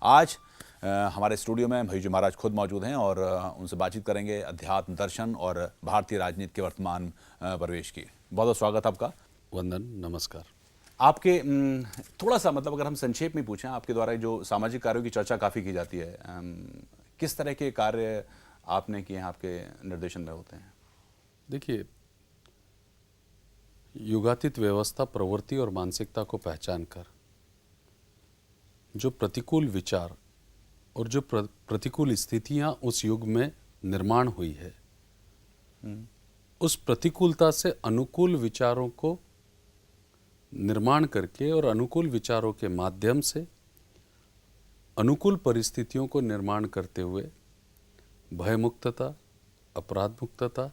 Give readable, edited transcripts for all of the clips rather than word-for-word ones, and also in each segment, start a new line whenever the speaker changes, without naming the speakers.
आज हमारे स्टूडियो में भैयू जी महाराज खुद मौजूद हैं और उनसे बातचीत करेंगे अध्यात्म दर्शन और भारतीय राजनीति के वर्तमान परिवेश की। बहुत बहुत स्वागत आपका।
वंदन, नमस्कार।
आपके थोड़ा सा मतलब अगर हम संक्षेप में पूछें, आपके द्वारा जो सामाजिक कार्यों की चर्चा काफ़ी की जाती है, किस तरह के कार्य आपने किए हैं, आपके निर्देशन में होते हैं?
देखिए, युगातीत व्यवस्था, प्रवृत्ति और मानसिकता को पहचान कर जो प्रतिकूल विचार और जो प्रतिकूल स्थितियां उस युग में निर्माण हुई है, उस प्रतिकूलता से अनुकूल विचारों को निर्माण करके और अनुकूल विचारों के माध्यम से अनुकूल परिस्थितियों को निर्माण करते हुए भयमुक्तता, अपराध मुक्तता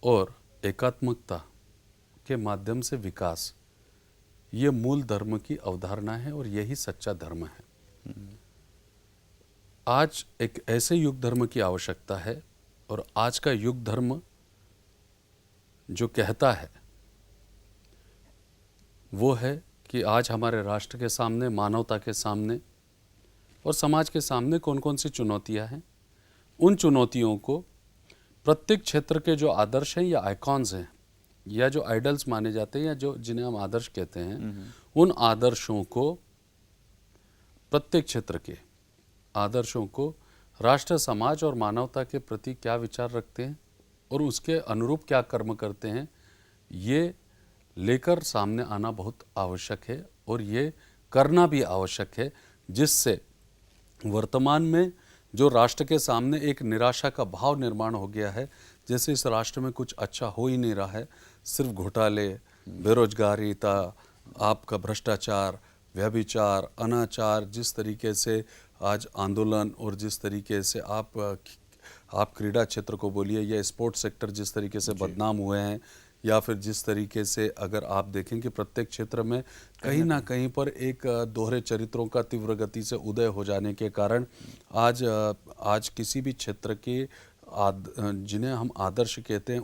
और एकात्मकता के माध्यम से विकास, ये मूल धर्म की अवधारणा है और यही सच्चा धर्म है। आज एक ऐसे युग धर्म की आवश्यकता है और आज का युग धर्म जो कहता है वो है कि आज हमारे राष्ट्र के सामने, मानवता के सामने और समाज के सामने कौन कौन सी चुनौतियां हैं। उन चुनौतियों को प्रत्येक क्षेत्र के जो आदर्श हैं या आइकॉन्स हैं या जो आइडल्स माने जाते हैं या जो जिन्हें हम आदर्श कहते हैं, उन आदर्शों को, प्रत्येक क्षेत्र के आदर्शों को राष्ट्र, समाज और मानवता के प्रति क्या विचार रखते हैं और उसके अनुरूप क्या कर्म करते हैं, ये लेकर सामने आना बहुत आवश्यक है और ये करना भी आवश्यक है, जिससे वर्तमान में जो राष्ट्र के सामने एक निराशा का भाव निर्माण हो गया है, जैसे इस राष्ट्र में कुछ अच्छा हो ही नहीं रहा है, सिर्फ घोटाले, बेरोजगारीता, आपका भ्रष्टाचार, व्यभिचार, अनाचार, जिस तरीके से आज आंदोलन और जिस तरीके से आप क्रीड़ा क्षेत्र को बोलिए या स्पोर्ट्स सेक्टर जिस तरीके से बदनाम हुए हैं, या फिर जिस तरीके से अगर आप देखें कि प्रत्येक क्षेत्र में कहीं ना कहीं पर एक दोहरे चरित्रों का तीव्र गति से उदय हो जाने के कारण आज किसी भी क्षेत्र के जिन्हें हम आदर्श कहते हैं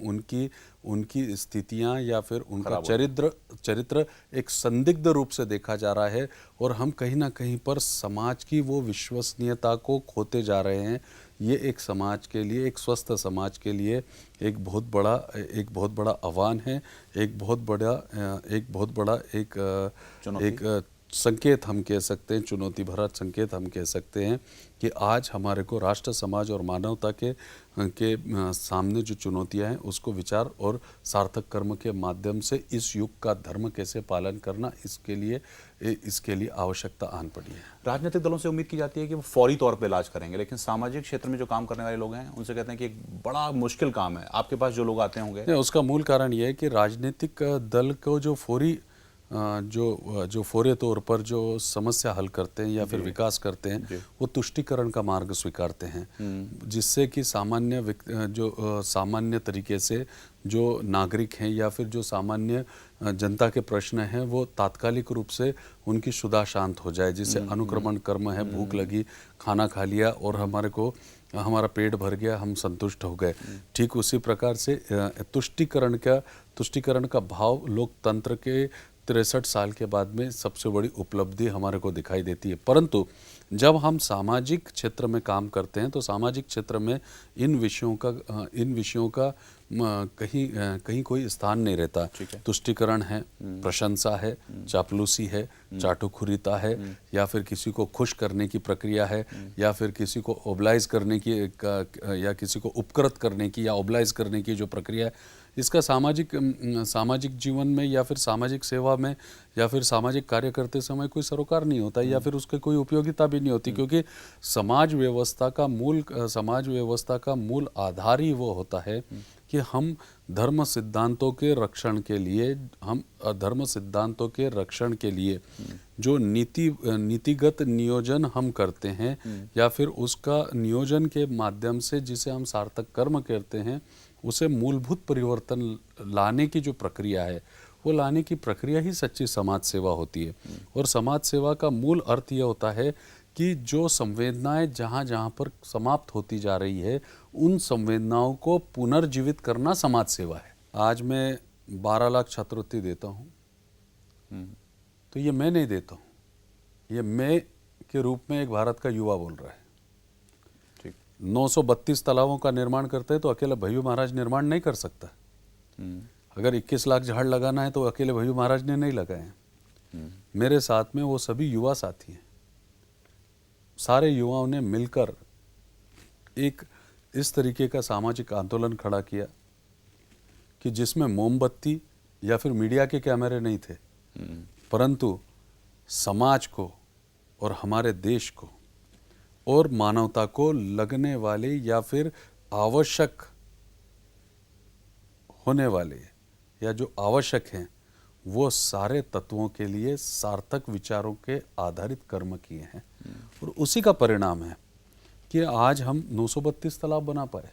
उनकी स्थितियां या फिर उनका चरित्र एक संदिग्ध रूप से देखा जा रहा है और हम कहीं ना कहीं पर समाज की वो विश्वसनीयता को खोते जा रहे हैं। ये एक समाज के लिए, एक स्वस्थ समाज के लिए एक बहुत बड़ा आह्वान है, एक बहुत बड़ा एक संकेत हम कह सकते हैं, चुनौती भरा संकेत हम कह सकते हैं कि आज हमारे को राष्ट्र, समाज और मानवता के सामने जो चुनौतियां हैं उसको विचार और सार्थक कर्म के माध्यम से इस युग का धर्म कैसे पालन करना, इसके लिए आवश्यकता आन पड़ी है।
राजनीतिक दलों से उम्मीद की जाती है कि वो फौरी तौर पे इलाज करेंगे, लेकिन सामाजिक क्षेत्र में जो काम करने वाले लोग हैं उनसे कहते हैं कि एक बड़ा मुश्किल काम है। आपके पास जो लोग आते होंगे,
उसका मूल कारण यह है कि राजनीतिक दल को जो फौरी तौर पर जो समस्या हल करते हैं या फिर विकास करते हैं, वो तुष्टीकरण का मार्ग स्वीकारते हैं, जिससे कि सामान्य तरीके से जो नागरिक हैं या फिर जो सामान्य जनता के प्रश्न हैं वो तात्कालिक रूप से उनकी क्षुधा शांत हो जाए, जिससे अनुक्रमण कर्म है, भूख लगी, खाना खा लिया और हमारा पेट भर गया, हम संतुष्ट हो गए। ठीक उसी प्रकार से तुष्टीकरण का भाव लोकतंत्र के 63 साल के बाद में सबसे बड़ी उपलब्धि हमारे को दिखाई देती है। परंतु जब हम सामाजिक क्षेत्र में काम करते हैं तो सामाजिक क्षेत्र में इन विषयों का कहीं कोई स्थान नहीं रहता। तुष्टीकरण है, प्रशंसा है, चापलूसी है, चाटुखुरीता है, या फिर किसी को खुश करने की प्रक्रिया है, या फिर किसी को ओबलाइज करने की या किसी को उपकृत करने की या ओबलाइज करने की जो प्रक्रिया है, इसका सामाजिक जीवन में या फिर सामाजिक सेवा में या फिर सामाजिक कार्य करते समय कोई सरोकार नहीं होता या फिर उसकी कोई उपयोगिता भी नहीं होती, क्योंकि समाज व्यवस्था का मूल आधार ही वो होता है कि हम धर्म सिद्धांतों के रक्षण के लिए जो नीतिगत नियोजन हम करते हैं या फिर उसका नियोजन के माध्यम से जिसे हम सार्थक कर्म कहते हैं, उसे मूलभूत परिवर्तन लाने की जो प्रक्रिया है, वो लाने की प्रक्रिया ही सच्ची समाज सेवा होती है। और समाज सेवा का मूल अर्थ यह होता है कि जो संवेदनाएं जहाँ पर समाप्त होती जा रही है, उन संवेदनाओं को पुनर्जीवित करना समाज सेवा है। आज मैं 12 लाख छात्रवृत्ति देता हूँ, तो ये मैं नहीं देता हूँ, ये मैं के रूप में एक भारत का युवा बोल रहा है।
ठीक।
932 तालाबों का निर्माण करते हैं तो अकेला भय्यू महाराज निर्माण नहीं कर सकता। अगर 21 लाख झाड़ लगाना है तो अकेले भय्यू महाराज ने नहीं लगाए हैं। मेरे साथ में वो सभी युवा साथी हैं। सारे युवाओं ने मिलकर एक इस तरीके का सामाजिक आंदोलन खड़ा किया कि जिसमें मोमबत्ती या फिर मीडिया के कैमरे नहीं थे, परंतु समाज को और हमारे देश को और मानवता को लगने वाले या फिर आवश्यक होने वाले या जो आवश्यक हैं वो सारे तत्वों के लिए सार्थक विचारों के आधारित कर्म किए हैं। और उसी का परिणाम है कि आज हम 932 तालाब बना पाए।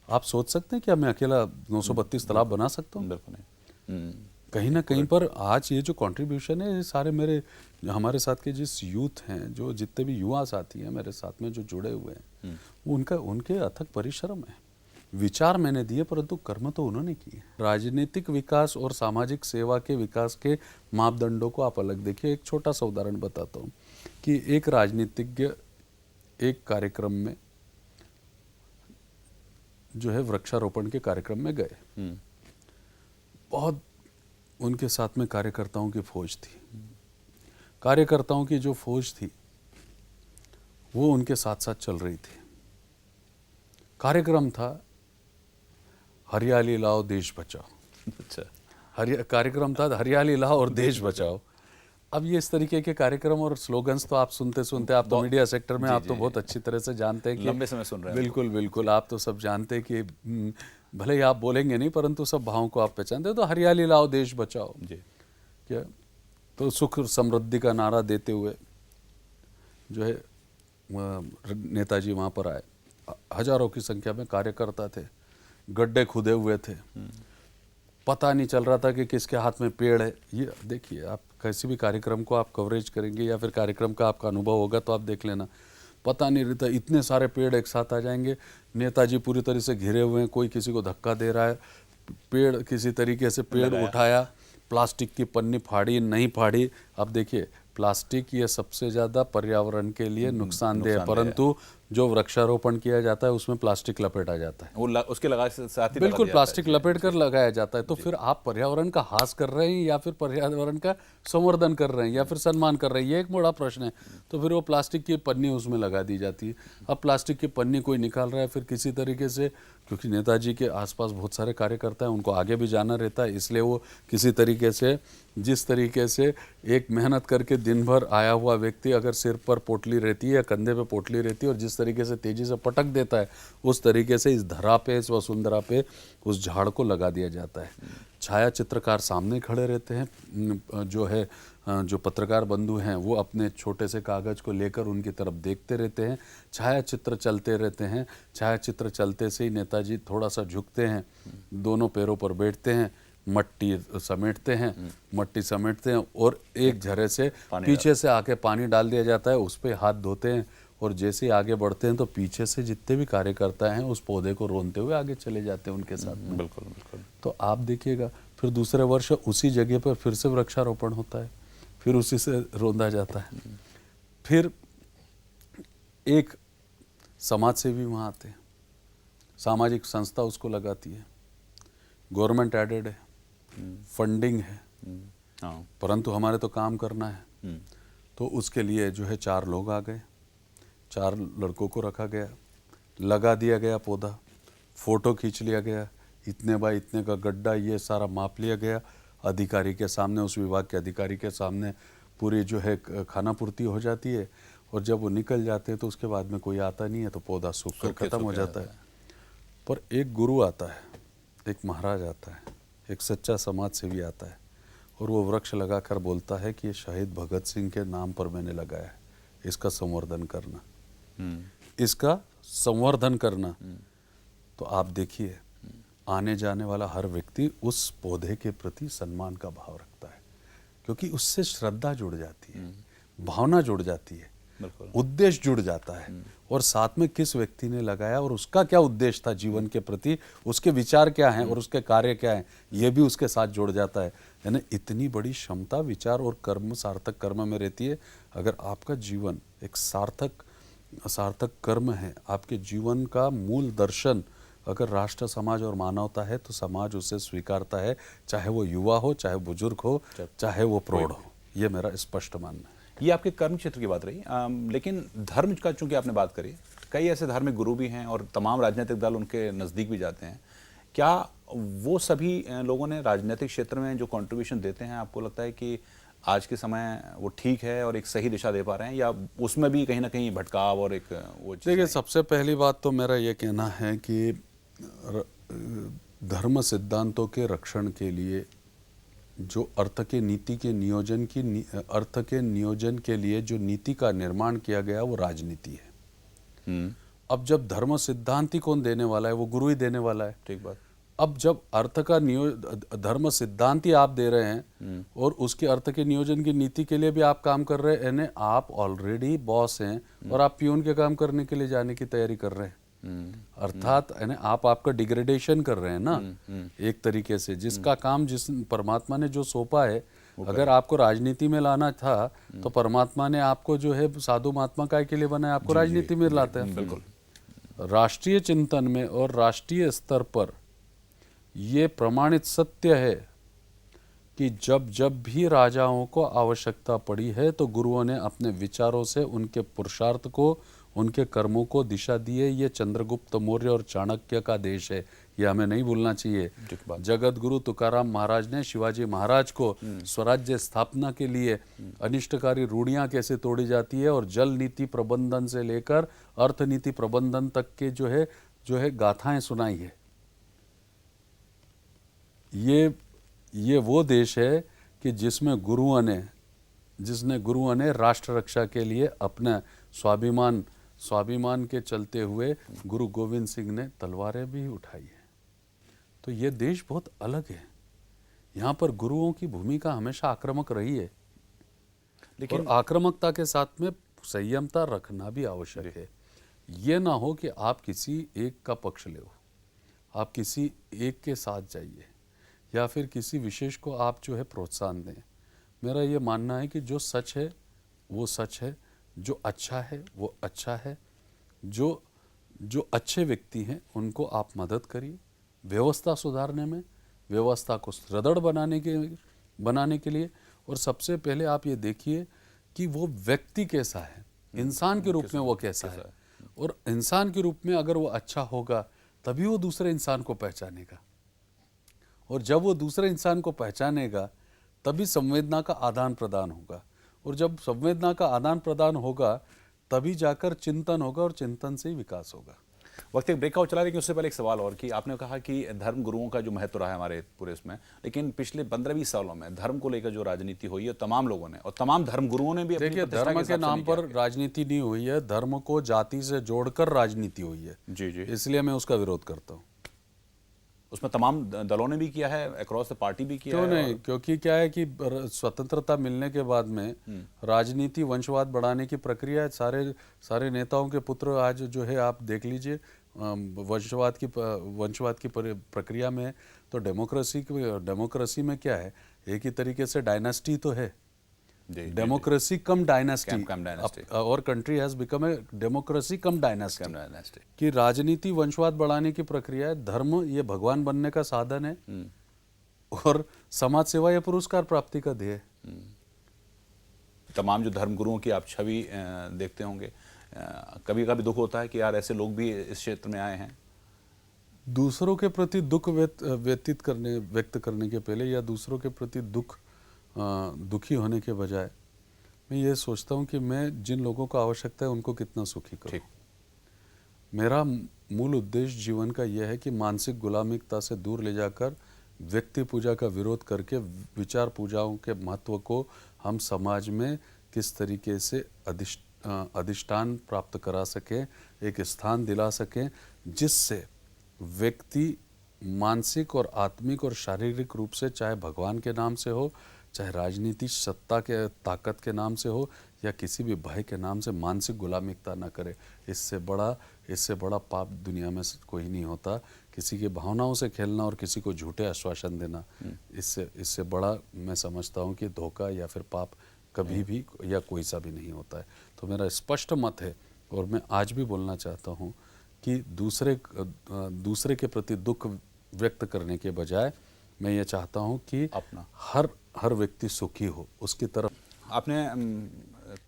आप सोच सकते हैं कि मैं अकेला 932 तालाब बना सकता हूँ?
बिल्कुल नहीं।
कहीं ना कहीं पर आज ये जो कंट्रीब्यूशन है, ये सारे मेरे हमारे साथ के जिस यूथ हैं, जो जितने भी युवा साथी हैं मेरे साथ में जो जुड़े हुए हैं, उनके अथक परिश्रम है। विचार मैंने दिए परंतु कर्म तो उन्होंने किए। राजनीतिक विकास और सामाजिक सेवा के विकास के मापदंडों को आप अलग देखिए। एक छोटा सा उदाहरण बताता हूँ कि एक राजनीतिज्ञ एक कार्यक्रम में जो है वृक्षारोपण के कार्यक्रम में गए। बहुत उनके साथ में कार्यकर्ताओं की फौज थी। कार्यकर्ताओं की जो फौज थी वो उनके साथ साथ चल रही थी। कार्यक्रम था हरियाली लाओ देश बचाओ।
अच्छा।
कार्यक्रम था हरियाली लाओ और देश बचाओ। अब ये इस तरीके के कार्यक्रम और स्लोगन्स तो आप सुनते सुनते, आप तो मीडिया सेक्टर में आप तो बहुत अच्छी तरह से जानते हैं कि
लंबे समय सुन रहे हैं।
बिल्कुल बिल्कुल, आप तो सब जानते हैं कि भले ही आप बोलेंगे नहीं परंतु सब भावों को आप पहचानते हैं। तो हरियाली लाओ देश बचाओ
जी।
क्या, तो सुख समृद्धि का नारा देते हुए जो है नेताजी वहाँ पर आए। हजारों की संख्या में कार्यकर्ता थे, गड्ढे खुदे हुए थे, पता नहीं चल रहा था कि किसके हाथ में पेड़ है। ये देखिए, आप किसी भी कार्यक्रम को आप कवरेज करेंगे या फिर कार्यक्रम का आपका अनुभव होगा तो आप देख लेना, पता नहीं रहता, इतने सारे पेड़ एक साथ आ जाएंगे। नेताजी पूरी तरह से घिरे हुए हैं, कोई किसी को धक्का दे रहा है, पेड़ किसी तरीके से पेड़ उठाया, प्लास्टिक की पन्नी फाड़ी नहीं फाड़ी। अब देखिए, प्लास्टिक ये सबसे ज़्यादा पर्यावरण के लिए नुकसानदेह है, परंतु जो वृक्षारोपण किया जाता है उसमें प्लास्टिक लपेटा जाता है।
वो उसके साथ ही
बिल्कुल प्लास्टिक लपेट कर लगाया जाता है। तो फिर आप पर्यावरण का हास कर रहे हैं या फिर पर्यावरण का संवर्धन कर रहे हैं या फिर सम्मान कर रहे हैं, ये एक बड़ा प्रश्न है। तो फिर वो प्लास्टिक की पन्नी उसमें लगा दी जाती है। अब प्लास्टिक की पन्नी कोई निकाल रहा है, फिर किसी तरीके से, क्योंकि नेताजी के आसपास बहुत सारे कार्यकर्ता हैं, उनको आगे भी जाना रहता है, इसलिए वो किसी तरीके से, जिस तरीके से एक मेहनत करके दिन भर आया हुआ व्यक्ति अगर सिर पर पोटली रहती है या कंधे पे पोटली रहती है और जिस तरीके से तेजी से पटक देता है, उस तरीके से इस धरा पे, इस वसुंधरा पे उस झाड़ को लगा दिया जाता है। छाया चित्रकार सामने खड़े रहते हैं, जो है जो पत्रकार बंधु हैं वो अपने छोटे से कागज़ को लेकर उनकी तरफ देखते रहते हैं। छाया चित्र चलते रहते हैं। छाया चित्र चलते से ही नेताजी थोड़ा सा झुकते हैं, दोनों पैरों पर बैठते हैं, मट्टी समेटते हैं और एक झरे से पीछे से आके पानी डाल दिया जाता है, उस पर हाथ धोते हैं और जैसे ही आगे बढ़ते हैं तो पीछे से जितने भी कार्यकर्ता हैं उस पौधे को रोनते हुए आगे चले जाते हैं उनके साथ में।
बिल्कुल बिल्कुल।
तो आप देखिएगा, फिर दूसरे वर्ष उसी जगह पर फिर से वृक्षारोपण होता है, फिर उसी से रोंदा जाता है। फिर एक समाज सेवी वहाँ आते हैं, सामाजिक संस्था उसको लगाती है, गवर्नमेंट एडेड है, फंडिंग है, परंतु हमारे तो काम करना है। तो उसके लिए जो है 4 लोग आ गए, 4 लड़कों को रखा गया, लगा दिया गया पौधा, फोटो खींच लिया गया, इतने बाय इतने का गड्ढा, ये सारा माप लिया गया अधिकारी के सामने, उस विभाग के अधिकारी के सामने पूरी जो है खाना पूर्ति हो जाती है। और जब वो निकल जाते हैं तो उसके बाद में कोई आता नहीं है, तो पौधा सूख कर खत्म हो जाता है। पर एक गुरु आता है, एक महाराज आता है, एक सच्चा समाज सेवी आता है और वो वृक्ष लगाकर बोलता है कि ये शहीद भगत सिंह के नाम पर मैंने लगाया है, इसका संवर्धन करना, इसका संवर्धन करना। तो आप देखिए, आने जाने वाला हर व्यक्ति उस पौधे के प्रति सम्मान का भाव रखता है, क्योंकि उससे श्रद्धा जुड़ जाती है, भावना जुड़ जाती है, उद्देश्य जुड़ जाता है। और साथ में किस व्यक्ति ने लगाया और उसका क्या उद्देश्य था जीवन के प्रति, उसके विचार क्या हैं और उसके कार्य क्या हैं, ये भी उसके साथ जुड़ जाता है। यानी इतनी बड़ी क्षमता विचार और कर्म, सार्थक कर्म में रहती है। अगर आपका जीवन एक सार्थक कर्म है, आपके जीवन का मूल दर्शन अगर राष्ट्र, समाज और मानवता है, तो समाज उसे स्वीकारता है, चाहे वो युवा हो, चाहे बुजुर्ग हो, चाहे वो प्रौढ़ हो। ये मेरा स्पष्ट मानना है।
ये आपके कर्म क्षेत्र की बात रही, लेकिन धर्म का चूंकि आपने बात करी, कई ऐसे धार्मिक गुरु भी हैं और तमाम राजनीतिक दल उनके नज़दीक भी जाते हैं। क्या वो सभी लोगों ने राजनीतिक क्षेत्र में जो कंट्रीब्यूशन देते हैं, आपको लगता है कि आज के समय वो ठीक है और एक सही दिशा दे पा रहे हैं, या उसमें भी कहीं ना कहीं भटकाव और एक वो चीज़?
देखिए, सबसे पहली बात तो मेरा ये कहना है कि धर्म सिद्धांतों के रक्षण के लिए जो अर्थ के नियोजन के लिए जो नीति का निर्माण किया गया, वो राजनीति है। अब जब धर्म सिद्धांत ही कौन देने वाला है, वो गुरु ही देने वाला है।
ठीक बात।
अब जब अर्थ का धर्म सिद्धांत ही आप दे रहे हैं और उसके अर्थ के नियोजन की नीति के लिए भी आप काम कर रहे हैं, यानी आप ऑलरेडी बॉस हैं और आप पियून के काम करने के लिए जाने की तैयारी कर रहे हैं। अर्थात यानी आप आपका डिग्रेडेशन कर रहे हैं ना, एक तरीके से। जिसका काम जिस परमात्मा ने जो सौंपा है, अगर आपको राजनीति में लाना था तो परमात्मा ने आपको जो है साधु महात्मा काय के लिए बनाया, आपको राजनीति में लाता है।
बिल्कुल।
राष्ट्रीय चिंतन में और राष्ट्रीय स्तर पर ये प्रमाणित सत्य है कि जब जब भी राजाओं को आवश्यकता पड़ी है तो गुरुओं ने अपने विचारों से उनके पुरुषार्थ को, उनके कर्मों को दिशा दी है। ये चंद्रगुप्त मौर्य और चाणक्य का देश है, ये हमें नहीं भूलना चाहिए। जगत गुरु तुकाराम महाराज ने शिवाजी महाराज को स्वराज्य स्थापना के लिए अनिष्टकारी रूढ़ियां कैसे तोड़ी जाती है और जल नीति प्रबंधन से लेकर अर्थनीति प्रबंधन तक के जो है गाथाएं सुनाई है। ये वो देश है कि जिसमें गुरुओं ने राष्ट्र रक्षा के लिए अपना स्वाभिमान के चलते हुए गुरु गोविंद सिंह ने तलवारें भी उठाई है। तो ये देश बहुत अलग है। यहाँ पर गुरुओं की भूमिका हमेशा आक्रामक रही है, लेकिन आक्रामकता के साथ में संयमता रखना भी आवश्यक है। ये ना हो कि आप किसी एक का पक्ष ले, आप किसी एक के साथ जाइए या फिर किसी विशेष को आप जो है प्रोत्साहन दें। मेरा ये मानना है कि जो सच है वो सच है, जो अच्छा है वो अच्छा है, जो अच्छे व्यक्ति हैं उनको आप मदद करिए व्यवस्था सुधारने में, व्यवस्था को सुदृढ़ बनाने के लिए। और सबसे पहले आप ये देखिए कि वो व्यक्ति कैसा है, इंसान के रूप में वो कैसा है। और इंसान के रूप में अगर वो अच्छा होगा तभी वो दूसरे इंसान को पहचानेगा, और जब वो दूसरे इंसान को पहचानेगा तभी संवेदना का आदान प्रदान होगा, और जब संवेदना का आदान प्रदान होगा तभी जाकर चिंतन होगा, और चिंतन से ही विकास होगा।
वक्त एक ब्रेकआउट चला, लेकिन उससे पहले एक सवाल और कि आपने कहा कि धर्म गुरुओं का जो महत्व रहा है हमारे पूरे इसमें, लेकिन पिछले 15-20 सालों में धर्म को लेकर जो राजनीति हुई है तमाम लोगों ने और तमाम धर्म गुरुओं ने भी अपनी
देखिए,
प्रतिष्ठा
धर्म के
हिसाब से
नाम
नहीं
पर राजनीति नहीं हुई है, धर्म को जाति से जोड़कर राजनीति हुई है।
जी जी,
इसलिए मैं उसका विरोध करता हूँ।
उसमें तमाम दलों ने भी किया है, अक्रॉस द पार्टी भी किया
क्यों
है।
नहीं, क्योंकि क्या है कि स्वतंत्रता मिलने के बाद में राजनीति वंशवाद बढ़ाने की प्रक्रिया है। सारे नेताओं के पुत्र आज जो है आप देख लीजिए वंशवाद की प्रक्रिया में। तो डेमोक्रेसी में क्या है, एक ही तरीके से डायनास्टी तो है, डेमोक्रेसी कम डायनास्टी, और country has become a democracy come dynasty. कि राजनीति वंशवाद बढ़ाने की प्रक्रिया है, धर्म ये भगवान बनने का साधन है, और समाज सेवा ये पुरस्कार प्राप्ति का ध्येय है।
तमाम जो धर्म गुरुओं की आप छवि देखते होंगे, कभी कभी दुख होता है कि यार ऐसे लोग भी इस क्षेत्र में आए हैं।
दूसरों के प्रति दुख व्यक्त करने के पहले या दूसरों के प्रति दुखी होने के बजाय मैं ये सोचता हूँ कि मैं जिन लोगों को आवश्यकता है उनको कितना सुखी करूँ। मेरा मूल उद्देश्य जीवन का यह है कि मानसिक गुलामिकता से दूर ले जाकर व्यक्ति पूजा का विरोध करके विचार पूजाओं के महत्व को हम समाज में किस तरीके से अधिष्ठान प्राप्त करा सकें, एक स्थान दिला सकें, जिससे व्यक्ति मानसिक और आत्मिक और शारीरिक रूप से, चाहे भगवान के नाम से हो, चाहे राजनीति सत्ता के ताकत के नाम से हो या किसी भी भय के नाम से, मानसिक गुलामिकता ना करे। इससे बड़ा पाप दुनिया में कोई नहीं होता। किसी की भावनाओं से खेलना और किसी को झूठे आश्वासन देना, इससे बड़ा मैं समझता हूँ कि धोखा या फिर पाप कभी भी या कोई सा भी नहीं होता है। तो मेरा स्पष्ट मत है और मैं आज भी बोलना चाहता हूँ कि दूसरे के प्रति दुख व्यक्त करने के बजाय मैं ये चाहता हूँ कि
अपना
हर व्यक्ति सुखी हो, उसकी तरफ।
आपने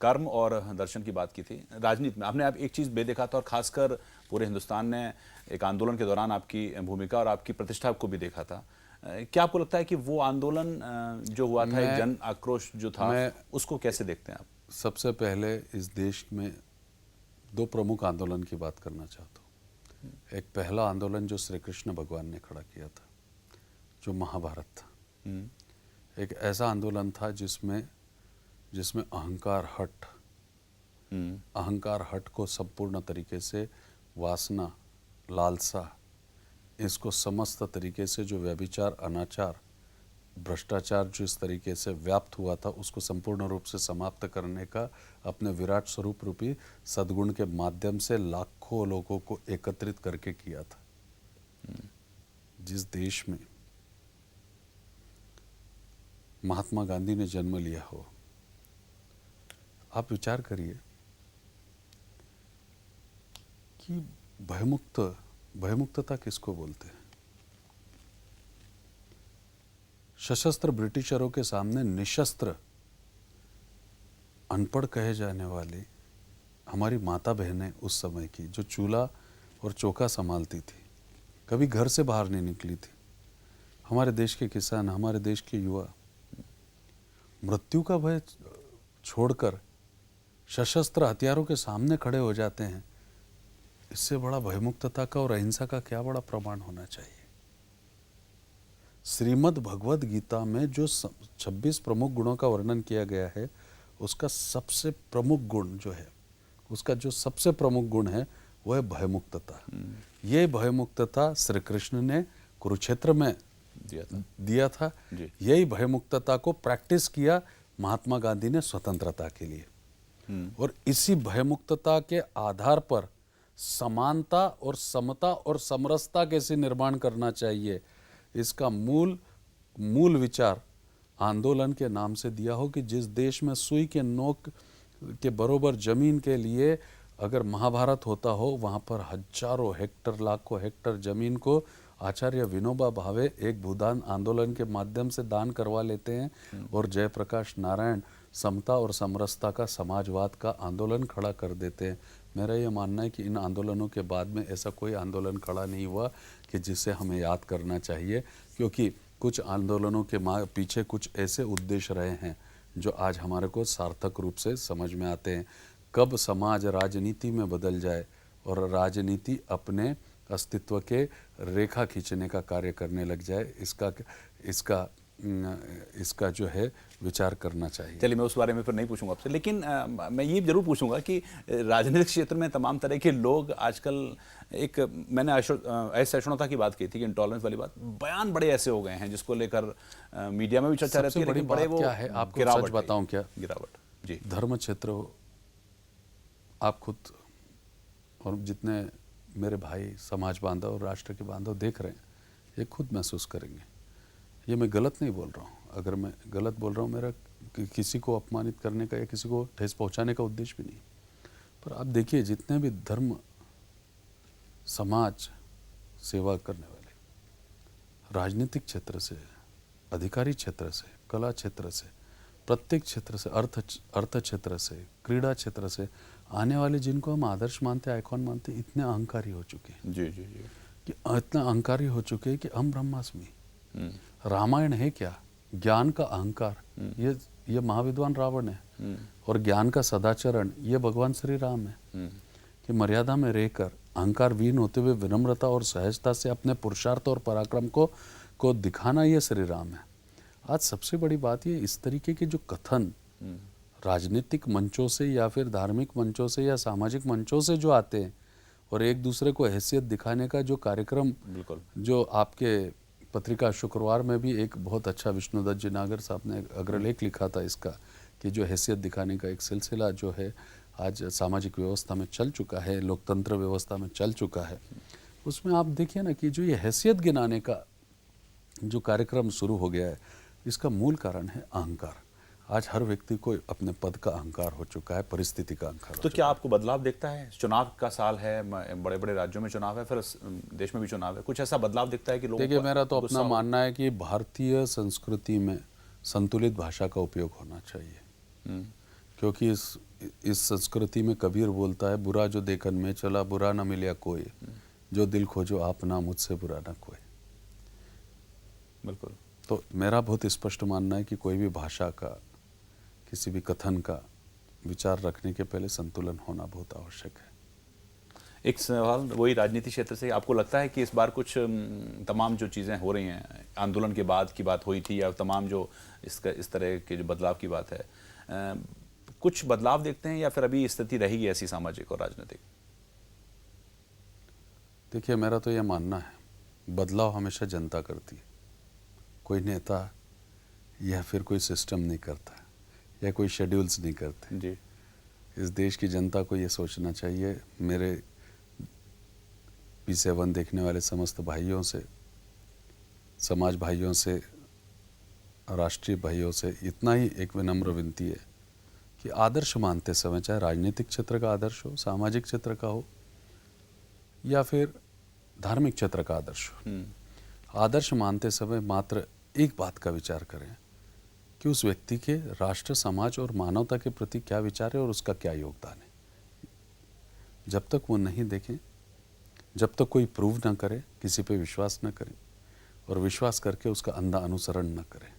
कर्म और दर्शन की बात की थी। राजनीति में आपने एक चीज़ बेदेखा था और खासकर पूरे हिंदुस्तान ने एक आंदोलन के दौरान आपकी भूमिका और आपकी प्रतिष्ठा को भी देखा था। क्या आपको लगता है कि वो आंदोलन जो हुआ था, एक जन आक्रोश जो था, उसको कैसे देखते हैं आप?
सबसे पहले इस देश में दो प्रमुख आंदोलन की बात करना चाहता हूँ। एक पहला आंदोलन जो श्री कृष्ण भगवान ने खड़ा किया था, जो महाभारत था। एक ऐसा आंदोलन था जिसमें अहंकार हट को संपूर्ण तरीके से, वासना, लालसा, इसको समस्त तरीके से, जो व्यभिचार, अनाचार, भ्रष्टाचार जो इस तरीके से व्याप्त हुआ था, उसको संपूर्ण रूप से समाप्त करने का अपने विराट स्वरूप रूपी सद्गुण के माध्यम से लाखों लोगों को एकत्रित करके किया था। जिस देश में महात्मा गांधी ने जन्म लिया हो, आप विचार करिए कि भयमुक्तता किसको बोलते हैं। सशस्त्र ब्रिटिशरों के सामने निशस्त्र, अनपढ़ कहे जाने वाली हमारी माता बहनें उस समय की, जो चूल्हा और चौका संभालती थी, कभी घर से बाहर नहीं निकली थी। हमारे देश के किसान, हमारे देश के युवा मृत्यु का भय छोड़कर सशस्त्र हथियारों के सामने खड़े हो जाते हैं। इससे बड़ा भयमुक्तता का और अहिंसा का क्या बड़ा प्रमाण होना चाहिए। श्रीमद् भगवद गीता में जो 26 प्रमुख गुणों का वर्णन किया गया है, उसका सबसे प्रमुख गुण जो है, उसका जो सबसे प्रमुख गुण है वो है भयमुक्तता। ये भयमुक्तता श्री कृष्ण ने कुरुक्षेत्र में दिया था। यही भयमुक्तता को प्रैक्टिस किया महात्मा गांधी ने स्वतंत्रता के लिए। और इसी भयमुक्तता के आधार पर समानता और समता और समरसता कैसे निर्माण करना चाहिए, इसका मूल विचार आंदोलन के नाम से दिया हो कि जिस देश में सुई के नोक के बरोबर जमीन के लिए अगर महाभारत होता हो, वहाँ पर हजारों हेक्टर, लाखों हेक्टर जमीन को आचार्य विनोबा भावे एक भूदान आंदोलन के माध्यम से दान करवा लेते हैं और जयप्रकाश नारायण समता और समरसता का, समाजवाद का आंदोलन खड़ा कर देते हैं। मेरा ये मानना है कि इन आंदोलनों के बाद में ऐसा कोई आंदोलन खड़ा नहीं हुआ कि जिसे हमें याद करना चाहिए, क्योंकि कुछ आंदोलनों के पीछे कुछ ऐसे उद्देश्य रहे हैं जो आज हमारे को सार्थक रूप से समझ में आते हैं। कब समाज राजनीति में बदल जाए और राजनीति अपने अस्तित्व के रेखा खींचने का कार्य करने लग जाए, इसका जो है विचार करना चाहिए।
चलिए, मैं उस बारे में फिर नहीं पूछूंगा आपसे, लेकिन मैं ये जरूर पूछूंगा कि राजनीतिक क्षेत्र में तमाम तरह के लोग आजकल, एक मैंने असहिष्णुता की बात की थी कि इंटॉलरेंस वाली बात, बयान बड़े ऐसे हो गए हैं जिसको लेकर मीडिया में भी चर्चा रहती है, लेकिन बड़े वो
क्या है, आपको सच बताऊं क्या,
गिरावट। जी,
धर्म क्षेत्र, आप खुद और जितने मेरे भाई समाज बांधव और राष्ट्र के बांधव देख रहे हैं, ये खुद महसूस करेंगे। ये मैं गलत नहीं बोल रहा हूँ। अगर मैं गलत बोल रहा हूँ, मेरा किसी को अपमानित करने का या किसी को ठेस पहुँचाने का उद्देश्य भी नहीं। पर आप देखिए, जितने भी धर्म समाज सेवा करने वाले, राजनीतिक क्षेत्र से, अधिकारी क्षेत्र से, कला क्षेत्र से, प्रत्येक क्षेत्र से, अर्थ क्षेत्र से, क्रीड़ा क्षेत्र से आने वाले, जिनको हम आदर्श मानते, आइकॉन मानते, इतने अहंकारी हो चुके हैं।
जी जी जी,
कि इतना अहंकारी हो चुके हैं कि हम ब्रह्मास्मि। रामायण है क्या? ज्ञान का अहंकार, ये महाविद्वान रावण है। और ज्ञान का सदाचरण, ये भगवान श्री राम है। कि मर्यादा में रहकर अहंकार विहीन होते हुए विनम्रता और सहजता से अपने पुरुषार्थ और पराक्रम को दिखाना, ये श्री राम है। आज सबसे बड़ी बात ये, इस तरीके के जो कथन राजनीतिक मंचों से या फिर धार्मिक मंचों से या सामाजिक मंचों से जो आते हैं और एक दूसरे को हैसियत दिखाने का जो कार्यक्रम,
बिल्कुल,
जो आपके पत्रिका शुक्रवार में भी एक बहुत अच्छा विष्णुदत्त जी नागर साहब ने एक अग्रलेख लिखा था इसका, कि जो हैसियत दिखाने का एक सिलसिला जो है आज सामाजिक व्यवस्था में चल चुका है, लोकतंत्र व्यवस्था में चल चुका है, उसमें आप देखिए ना कि जो ये हैसियत गिनाने का जो कार्यक्रम शुरू हो गया है, इसका मूल कारण है अहंकार। आज हर व्यक्ति को अपने पद का अहंकार हो चुका है, परिस्थिति का अहंकार हो
तो
चुका
क्या आपको बदलाव दिखता है? चुनाव का साल है, बड़े बड़े राज्यों में चुनाव है, फिर देश में भी चुनाव है, कुछ ऐसा बदलाव दिखता है कि
है।
लोगों
देखिए,
को
मेरा तो
गुस्सा
अपना
हो?
मानना है कि भारतीय संस्कृति में संतुलित भाषा का उपयोग होना चाहिए, क्योंकि इस संस्कृति में कबीर बोलता है, बुरा जो देखन में चला, बुरा न मिलिया कोई, जो दिल खोजो आपना, मुझसे बुरा न कोई।
बिल्कुल।
तो मेरा बहुत स्पष्ट मानना है कि कोई भी भाषा का, किसी भी कथन का विचार रखने के पहले संतुलन होना बहुत आवश्यक है।
एक सवाल वही राजनीति क्षेत्र से, आपको लगता है कि इस बार कुछ तमाम जो चीज़ें हो रही हैं, आंदोलन के बाद की बात हुई थी, या तमाम जो इस तरह के जो बदलाव की बात है, कुछ बदलाव देखते हैं या फिर अभी स्थिति रहेगी ऐसी सामाजिक और राजनीतिक?
देखिए, मेरा तो यह मानना है, बदलाव हमेशा जनता करती है, कोई नेता या फिर कोई सिस्टम नहीं करता, या कोई शेड्यूल्स नहीं करते।
जी।
इस देश की जनता को ये सोचना चाहिए, मेरे P7 देखने वाले समस्त भाइयों से, समाज भाइयों से, राष्ट्रीय भाइयों से इतना ही एक विनम्र विनती है कि आदर्श मानते समय, चाहे राजनीतिक क्षेत्र का आदर्श हो, सामाजिक क्षेत्र का हो, या फिर धार्मिक क्षेत्र का आदर्श हो, आदर्श मानते समय मात्र एक बात का विचार करें कि उस व्यक्ति के राष्ट्र, समाज और मानवता के प्रति क्या विचार है और उसका क्या योगदान है। जब तक वो नहीं देखें, जब तक कोई प्रूव ना करे, किसी पे विश्वास ना करें, और विश्वास करके उसका अंधा अनुसरण न करें।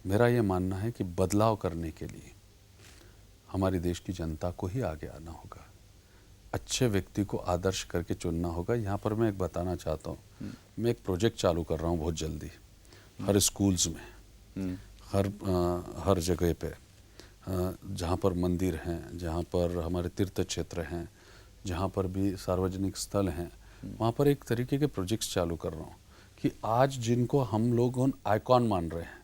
मेरा ये मानना है कि बदलाव करने के लिए हमारी देश की जनता को ही आगे आना होगा, अच्छे व्यक्ति को आदर्श करके चुनना होगा। यहाँ पर मैं एक बताना चाहता हूँ, मैं एक प्रोजेक्ट चालू कर रहा हूँ बहुत जल्दी, हर स्कूल्स में, हर जगह पे, जहाँ पर मंदिर हैं, जहाँ पर हमारे तीर्थ क्षेत्र हैं, जहाँ पर भी सार्वजनिक स्थल हैं, वहाँ पर एक तरीके के प्रोजेक्ट्स चालू कर रहा हूँ कि आज जिनको हम लोग आइकॉन मान रहे हैं,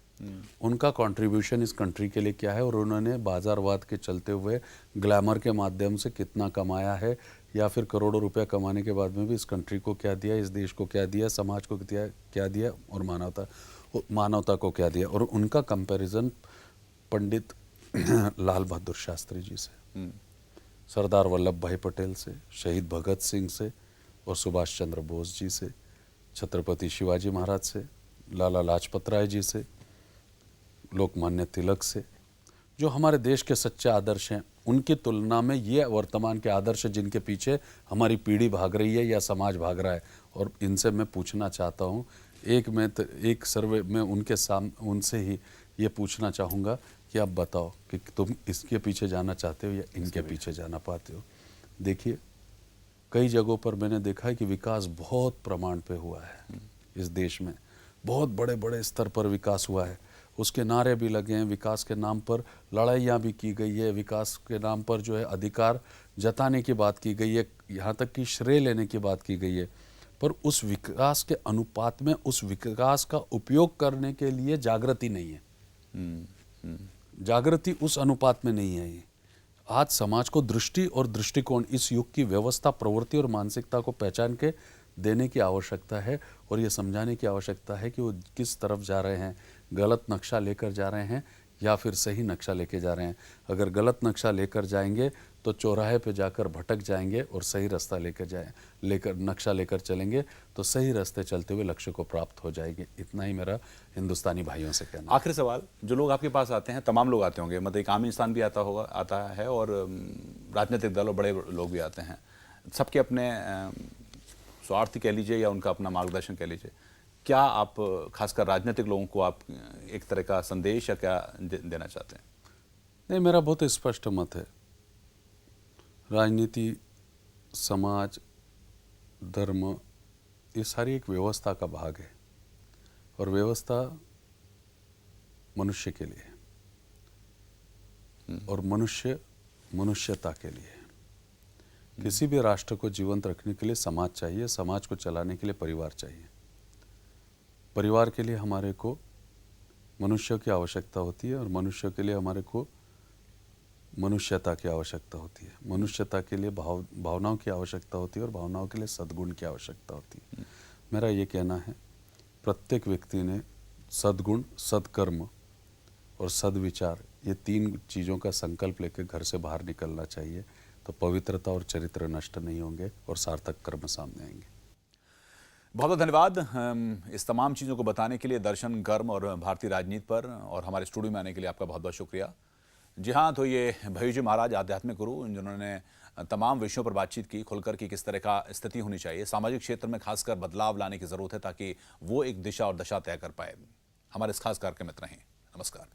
उनका कंट्रीब्यूशन इस कंट्री के लिए क्या है, और उन्होंने बाजारवाद के चलते हुए ग्लैमर के माध्यम से कितना कमाया है, या फिर करोड़ों रुपया कमाने के बाद में भी इस कंट्री को क्या दिया, इस देश को क्या दिया, समाज को क्या दिया, और मानवता को क्या दिया। और उनका कंपैरिजन पंडित लाल बहादुर शास्त्री जी से, सरदार वल्लभ भाई पटेल से, शहीद भगत सिंह से, और सुभाष चंद्र बोस जी से, छत्रपति शिवाजी महाराज से, लाला लाजपत राय जी से, लोकमान्य तिलक से, जो हमारे देश के सच्चे आदर्श हैं, उनकी तुलना में ये वर्तमान के आदर्श जिनके पीछे हमारी पीढ़ी भाग रही है या समाज भाग रहा है। और इनसे मैं पूछना चाहता हूँ, एक सर्वे में उनसे ही ये पूछना चाहूँगा कि आप बताओ कि तुम इसके पीछे जाना चाहते हो या इनके पीछे जाना पाते हो। देखिए, कई जगहों पर मैंने देखा है कि विकास बहुत प्रमाण पे हुआ है, इस देश में बहुत बड़े बड़े स्तर पर विकास हुआ है, उसके नारे भी लगे हैं, विकास के नाम पर लड़ाइयाँ भी की गई है, विकास के नाम पर जो है अधिकार जताने की बात की गई है, यहाँ तक कि श्रेय लेने की बात की गई है, पर उस विकास के अनुपात में उस विकास का उपयोग करने के लिए जागृति नहीं है। जागृति उस अनुपात में नहीं है। आज समाज को दृष्टि और दृष्टिकोण, इस युग की व्यवस्था, प्रवृत्ति और मानसिकता को पहचान के देने की आवश्यकता है, और ये समझाने की आवश्यकता है कि वो किस तरफ जा रहे हैं, गलत नक्शा लेकर जा रहे हैं या फिर सही नक्शा लेके जा रहे हैं। अगर गलत नक्शा लेकर जाएंगे तो चौराहे पे जाकर भटक जाएंगे, और सही रास्ता नक्शा लेकर चलेंगे तो सही रास्ते चलते हुए लक्ष्य को प्राप्त हो जाएंगे। इतना ही मेरा हिंदुस्तानी भाइयों से कहना है।
आखिरी सवाल, जो लोग आपके पास आते हैं, तमाम लोग आते होंगे, मतलब एक आम इंसान भी आता है और राजनीतिक दल और बड़े लोग भी आते हैं, सबके अपने स्वार्थ कह लीजिए या उनका अपना मार्गदर्शन कह लीजिए, क्या आप खासकर राजनीतिक लोगों को आप एक तरह का संदेश या क्या देना चाहते हैं?
नहीं, मेरा बहुत स्पष्ट मत है, राजनीति, समाज, धर्म, ये सारी एक व्यवस्था का भाग है, और व्यवस्था मनुष्य के लिए है, और मनुष्य मनुष्यता के लिए है। किसी भी राष्ट्र को जीवंत रखने के लिए समाज चाहिए, समाज को चलाने के लिए परिवार चाहिए। परिवार के लिए हमारे को मनुष्य की आवश्यकता होती है और मनुष्य के लिए हमारे को मनुष्यता की आवश्यकता होती है। मनुष्यता के लिए भावनाओं की आवश्यकता होती है और भावनाओं के लिए सद्गुण की आवश्यकता होती है। मेरा ये कहना है, प्रत्येक व्यक्ति ने सद्गुण, सद्कर्म और सद्विचार, ये 3 चीज़ों का संकल्प लेकर घर से बाहर निकलना चाहिए, तो पवित्रता और चरित्र नष्ट नहीं होंगे और सार्थक कर्म सामने आएंगे।
बहुत बहुत धन्यवाद इस तमाम चीज़ों को बताने के लिए, दर्शन, कर्म और भारतीय राजनीति पर, और हमारे स्टूडियो में आने के लिए आपका बहुत बहुत शुक्रिया। जी हाँ, तो ये भय्यू जी महाराज आध्यात्मिक गुरु, जिन्होंने तमाम विषयों पर बातचीत की खुलकर कि किस तरह का स्थिति होनी चाहिए, सामाजिक क्षेत्र में खासकर बदलाव लाने की ज़रूरत है ताकि वो एक दिशा और दशा तय कर पाए। हमारे इस खास कार्यक्रम में इतना ही। नमस्कार।